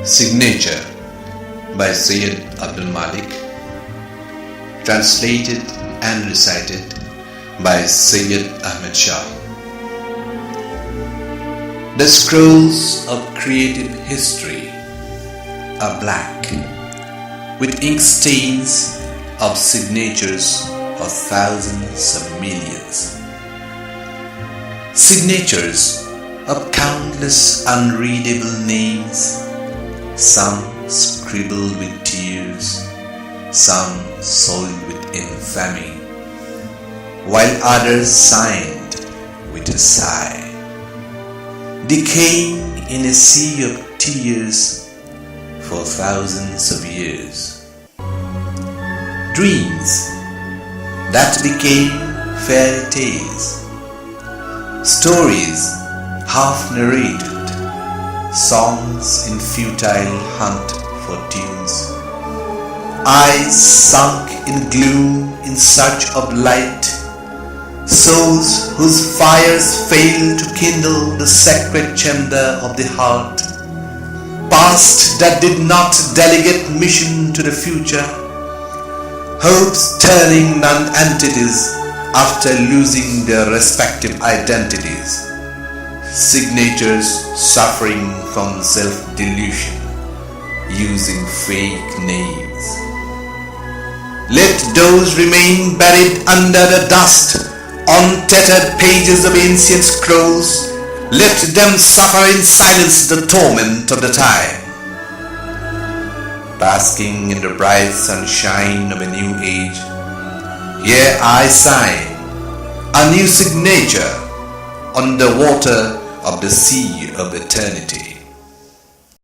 Signature by Syed Abdul Malik, translated and recited by Syed Ahmed Shah. The scrolls of creative history are black, with ink stains of signatures of thousands of millions. Signatures of countless unreadable names, some scribbled with tears, some soiled with infamy, while others signed with a sigh, decaying in a sea of tears for thousands of years. Dreams that became fairy tales, stories half narrated, songs in futile hunt for tunes, eyes sunk in gloom in search of light, souls whose fires fail to kindle the sacred chamber of the heart, past that did not delegate mission to the future, hopes turning non-entities after losing their respective identities, signatures suffering from self-delusion, using fake names. Let those remain buried under the dust on tattered pages of ancient scrolls. Let them suffer in silence the torment of the time. Basking in the bright sunshine of a new age, here I sign a new signature on the water of the sea of eternity.